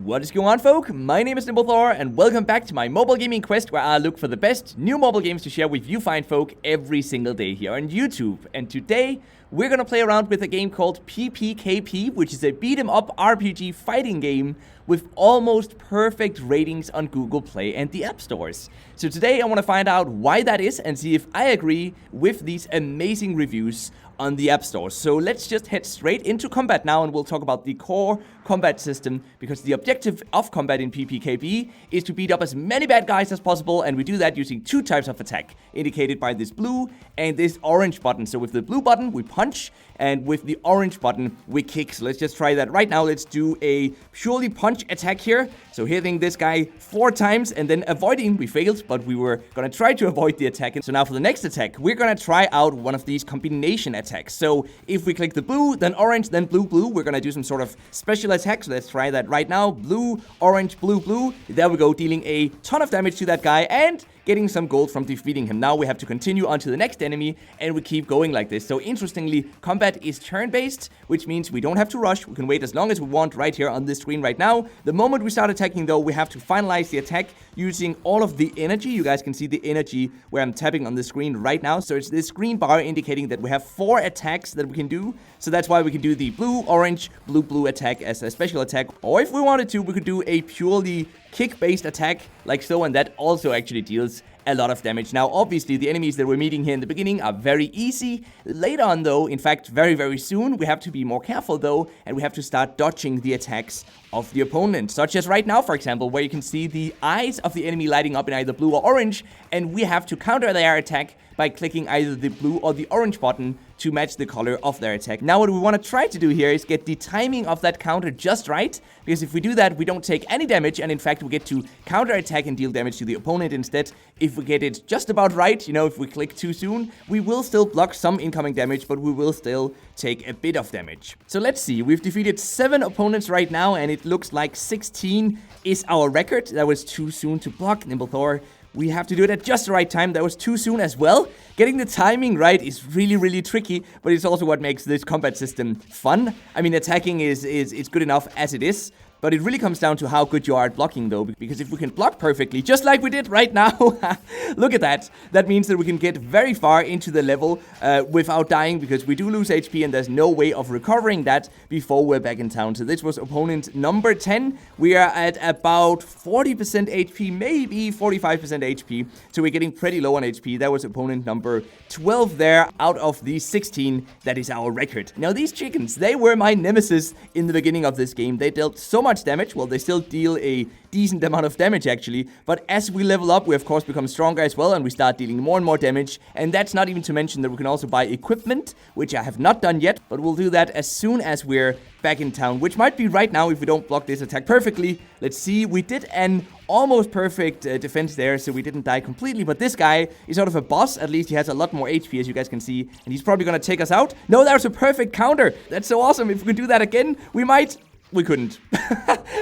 What is going on, folk? My name is NimbleThor, and welcome back to my mobile gaming quest where I look for the best new mobile games to share with you fine folk every single day here on YouTube. And today, we're gonna play around with a game called PPKP, which is a beat-em-up RPG fighting game with almost perfect ratings on Google Play and the App Stores. So today I want to find out why that is and see if I agree with these amazing reviews on the App Store. So let's just head straight into combat now, and we'll talk about the core combat system, because the objective of combat in PPKP is to beat up as many bad guys as possible, and we do that using two types of attack, indicated by this blue and this orange button. So with the blue button, we punch, and with the orange button, we kick. So let's just try that right now. Let's do a purely punch attack here. So hitting this guy 4 times and then avoiding. We failed, but we were gonna try to avoid the attack. And so now for the next attack, we're gonna try out one of these combination attacks. So if we click the blue, then orange, then blue, blue, we're gonna do some sort of special attack. So let's try that right now. Blue, orange, blue, blue. There we go, dealing a ton of damage to that guy and getting some gold from defeating him. Now we have to continue on to the next enemy, and we keep going like this. So interestingly, combat is turn-based, which means we don't have to rush. We can wait as long as we want right here on this screen right now. The moment we start attacking, though, we have to finalize the attack using all of the energy. You guys can see the energy where I'm tapping on the screen right now. So it's this green bar indicating that we have 4 attacks that we can do. So that's why we can do the blue, orange, blue, blue attack as a special attack. Or if we wanted to, we could do a purely kick-based attack like so, and that also actually deals a lot of damage. Now, obviously, the enemies that we're meeting here in the beginning are very easy. Later on, though, in fact, very, very soon, we have to be more careful, though, and we have to start dodging the attacks of the opponent, such as right now, for example, where you can see the eyes of the enemy lighting up in either blue or orange, and we have to counter their attack by clicking either the blue or the orange button to match the color of their attack. Now, what we want to try to do here is get the timing of that counter just right, because if we do that, we don't take any damage, and in fact, we get to counter attack and deal damage to the opponent instead. If we get it just about right, you know, if we click too soon, we will still block some incoming damage, but we will still take a bit of damage. So let's see, we've defeated 7 opponents right now, and it looks like 16 is our record. That was too soon to block, NimbleThor. We have to do it at just the right time. That was too soon as well. Getting the timing right is really, really tricky, but it's also what makes this combat system fun. I mean, attacking is good enough as it is, but it really comes down to how good you are at blocking, though, because if we can block perfectly, just like we did right now, look at that. That means that we can get very far into the level without dying, because we do lose HP, and there's no way of recovering that before we're back in town. So this was opponent number 10. We are at about 40% HP, maybe 45% HP, so we're getting pretty low on HP. That was opponent number 12 there, out of the 16. That is our record. Now, these chickens, they were my nemesis in the beginning of this game. They dealt so much damage. Well, they still deal a decent amount of damage, actually, but as we level up, we of course become stronger as well, and we start dealing more and more damage. And that's not even to mention that we can also buy equipment, which I have not done yet, but we'll do that as soon as we're back in town, which might be right now if we don't block this attack perfectly. Let's see, we did an almost perfect defense there, so we didn't die completely, but this guy is sort of a boss. At least he has a lot more HP, as you guys can see, and he's probably gonna take us out. No, that was a perfect counter. That's so awesome. If we could do that again, we might. We couldn't.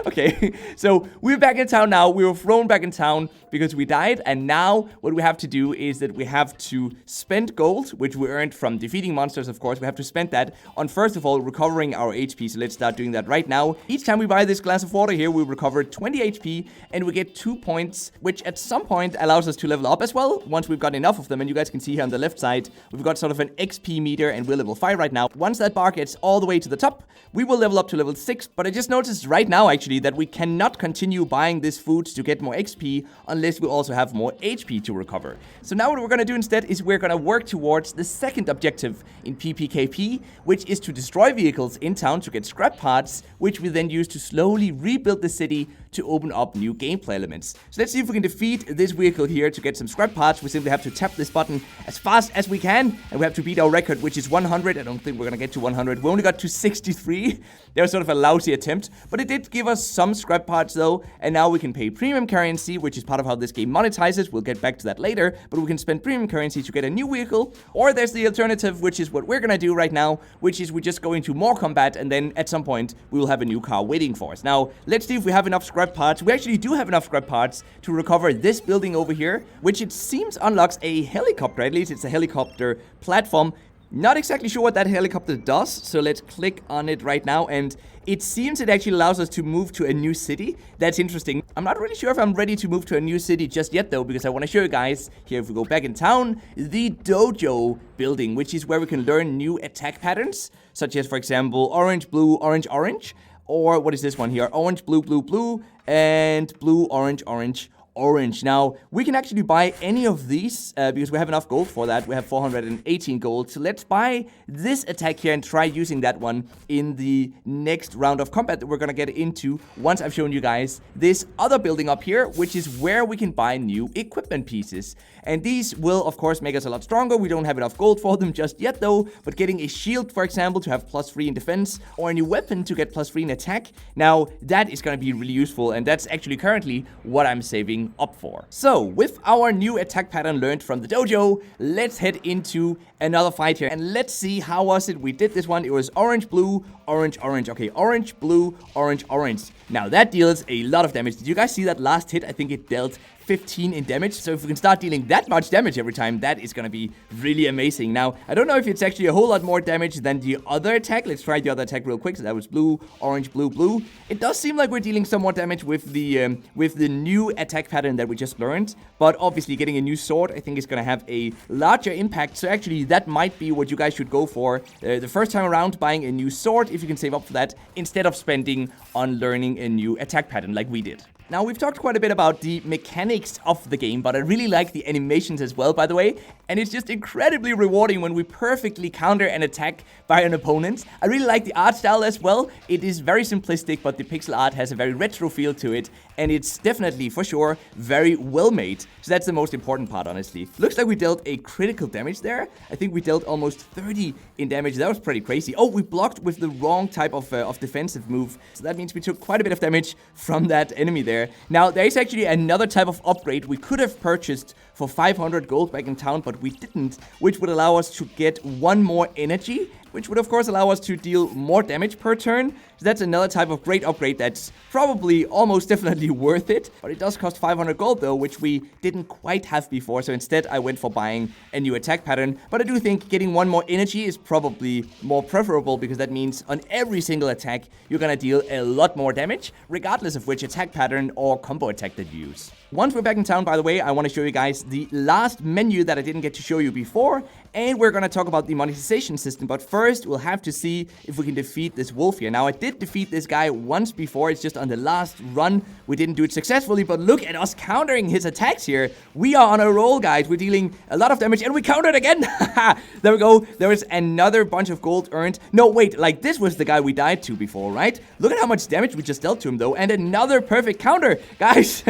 Okay, so we're back in town now. We were thrown back in town because we died, and now what we have to do is that we have to spend gold, which we earned from defeating monsters, of course. We have to spend that on, first of all, recovering our HP, so let's start doing that right now. Each time we buy this glass of water here, we recover 20 HP, and we get 2 points, which at some point allows us to level up as well, once we've got enough of them. And you guys can see here on the left side, we've got sort of an XP meter, and we're level 5 right now. Once that bar gets all the way to the top, we will level up to level 6, but I just noticed right now, actually, that we cannot continue buying this food to get more XP unless we also have more HP to recover. So now what we're going to do instead is we're going to work towards the second objective in PPKP, which is to destroy vehicles in town to get scrap parts, which we then use to slowly rebuild the city to open up new gameplay elements. So let's see if we can defeat this vehicle here to get some scrap parts. We simply have to tap this button as fast as we can, and we have to beat our record, which is 100. I don't think we're gonna get to 100. We only got to 63. That was sort of a lousy attempt, but it did give us some scrap parts though, and now we can pay premium currency, which is part of how this game monetizes. We'll get back to that later, but we can spend premium currency to get a new vehicle, or there's the alternative, which is what we're gonna do right now, which is we just go into more combat, and then at some point we will have a new car waiting for us. Now, let's see if we have enough scrap parts. We actually do have enough scrap parts to recover this building over here, which it seems unlocks a helicopter. At least it's a helicopter platform. Not exactly sure what that helicopter does, so let's click on it right now, and it seems it actually allows us to move to a new city. That's interesting. I'm not really sure if I'm ready to move to a new city just yet though, because I want to show you guys, here if we go back in town, the Dojo building, which is where we can learn new attack patterns, such as, for example, orange, blue, orange, orange, or what is this one here? Orange, blue, blue, blue, and blue, orange, orange, orange. Now, we can actually buy any of these because we have enough gold for that. We have 418 gold. So let's buy this attack here and try using that one in the next round of combat that we're going to get into once I've shown you guys this other building up here, which is where we can buy new equipment pieces. And these will, of course, make us a lot stronger. We don't have enough gold for them just yet, though. But getting a shield, for example, to have +3 in defense, or a new weapon to get +3 in attack, now that is going to be really useful. And that's actually currently what I'm saving up for. So, with our new attack pattern learned from the dojo, let's head into another fight here. And let's see, how was it? We did this one. It was orange, blue, orange, orange. Okay, orange, blue, orange, orange. Now, that deals a lot of damage. Did you guys see that last hit? I think it dealt 15 in damage. So if we can start dealing that much damage every time, that is going to be really amazing. Now, I don't know if it's actually a whole lot more damage than the other attack. Let's try the other attack real quick. So that was blue, orange, blue, blue. It does seem like we're dealing some more damage with the new attack pattern that we just learned. But obviously, getting a new sword, I think, is going to have a larger impact. So actually, that might be what you guys should go for the first time around, buying a new sword, if you can save up for that, instead of spending on learning a new attack pattern like we did. Now, we've talked quite a bit about the mechanics of the game, but I really like the animations as well, by the way. And it's just incredibly rewarding when we perfectly counter an attack by an opponent. I really like the art style as well. It is very simplistic, but the pixel art has a very retro feel to it. And it's definitely, for sure, very well made. So that's the most important part, honestly. Looks like we dealt a critical damage there. I think we dealt almost 30 in damage. That was pretty crazy. Oh, we blocked with the wrong type of defensive move. So that means we took quite a bit of damage from that enemy there. Now, there is actually another type of upgrade we could have purchased for 500 gold back in town, but we didn't, which would allow us to get 1 more energy, which would of course allow us to deal more damage per turn. So that's another type of great upgrade that's probably almost definitely worth it. But it does cost 500 gold though, which we didn't quite have before. So instead I went for buying a new attack pattern. But I do think getting 1 more energy is probably more preferable, because that means on every single attack you're gonna deal a lot more damage, regardless of which attack pattern or combo attack that you use. Once we're back in town, by the way, I want to show you guys the last menu that I didn't get to show you before, and we're going to talk about the monetization system. But first, we'll have to see if we can defeat this wolf here. Now, I did defeat this guy once before. It's just on the last run. We didn't do it successfully, but look at us countering his attacks here. We are on a roll, guys. We're dealing a lot of damage, and we countered again. There we go. There is another bunch of gold earned. No, wait, like this was the guy we died to before, right? Look at how much damage we just dealt to him, though, and another perfect counter. Guys,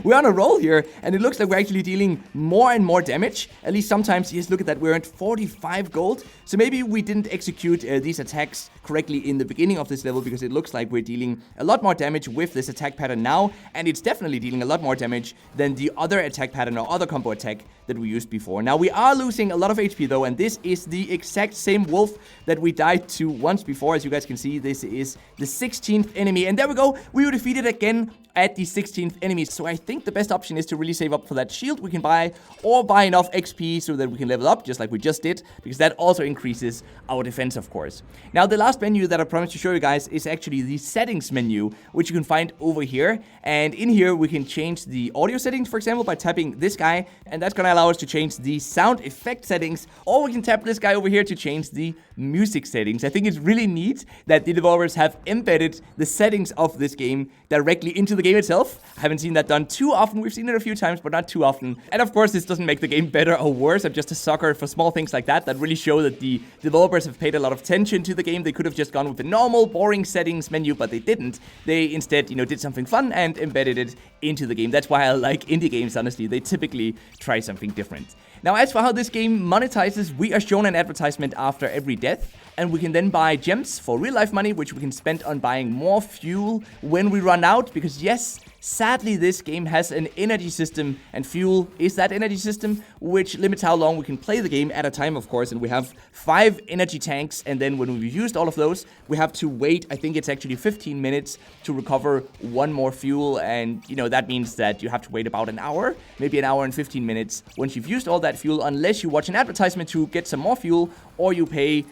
we're on a roll here, and it looks like we're actually dealing more and more damage. At least sometimes. Yes, look at that. We earned 45 gold. So maybe we didn't execute these attacks correctly in the beginning of this level, because it looks like we're dealing a lot more damage with this attack pattern now, and it's definitely dealing a lot more damage than the other attack pattern or other combo attack that we used before. Now, we are losing a lot of HP though, and this is the exact same wolf that we died to once before. As you guys can see, this is the 16th enemy, and there we go. We were defeated again at the 16th enemy. So I think the best option is to really save up for that shield we can buy, or buy enough XP so that we can level up, just like we just did, because that also increases our defense, of course. Now, the last menu that I promised to show you guys is actually the settings menu, which you can find over here. And in here, we can change the audio settings, for example, by tapping this guy, and that's going to allow us to change the sound effect settings, or we can tap this guy over here to change the music settings. I think it's really neat that the developers have embedded the settings of this game directly into the game itself. I haven't seen that done too often. We've seen it a few times, but not too often. And of course, this doesn't make the game better or worse. I'm just a sucker for small things like that really show that the developers have paid a lot of attention to the game. They could have just gone with the normal, boring settings menu, but they didn't. They instead, did something fun and embedded it into the game. That's why I like indie games, honestly. They typically try something different. Now, as for how this game monetizes, we are shown an advertisement after every death, and we can then buy gems for real-life money, which we can spend on buying more fuel when we run out, because yes, sadly, this game has an energy system, and fuel is that energy system, which limits how long we can play the game at a time, of course. And we have 5 energy tanks, and then when we've used all of those, we have to wait, I think it's actually 15 minutes to recover 1 more fuel. And, that means that you have to wait about an hour, maybe an hour and 15 minutes once you've used all that fuel, unless you watch an advertisement to get some more fuel, or you pay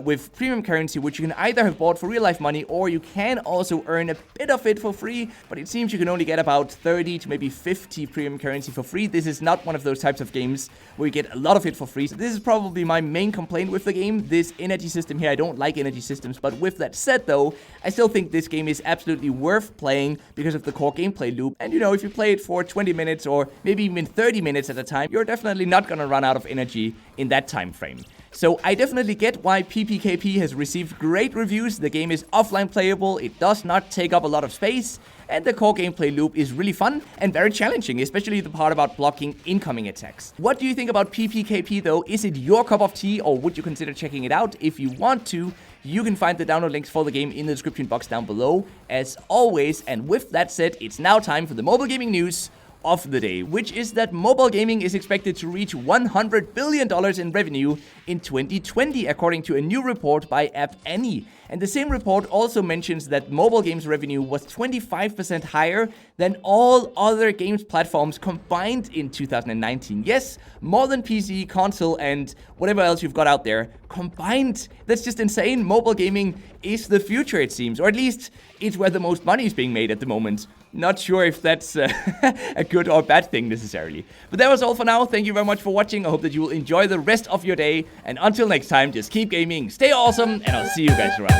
with premium currency, which you can either have bought for real-life money, or you can also earn a bit of it for free, but it seems you can only get about 30 to maybe 50 premium currency for free. This is not one of those types of games where you get a lot of it for free. So this is probably my main complaint with the game, this energy system here. I don't like energy systems, but with that said though, I still think this game is absolutely worth playing because of the core gameplay loop. And you know, if you play it for 20 minutes or maybe even 30 minutes at a time, you're definitely not gonna run out of energy in that time frame. So I definitely get why PPKP has received great reviews. The game is offline playable, it does not take up a lot of space, and the core gameplay loop is really fun and very challenging, especially the part about blocking incoming attacks. What do you think about PPKP though? Is it your cup of tea, or would you consider checking it out? If you want to, you can find the download links for the game in the description box down below, as always. And with that said, it's now time for the mobile gaming news of the day, which is that mobile gaming is expected to reach $100 billion in revenue in 2020, according to a new report by App Annie. And the same report also mentions that mobile games revenue was 25% higher than all other games platforms combined in 2019. Yes, more than PC, console, and whatever else you've got out there combined. That's just insane. Mobile gaming is the future, it seems, or at least it's where the most money is being made at the moment. Not sure if that's a good or bad thing necessarily. But that was all for now. Thank you very much for watching. I hope that you will enjoy the rest of your day. And until next time, just keep gaming, stay awesome, and I'll see you guys around.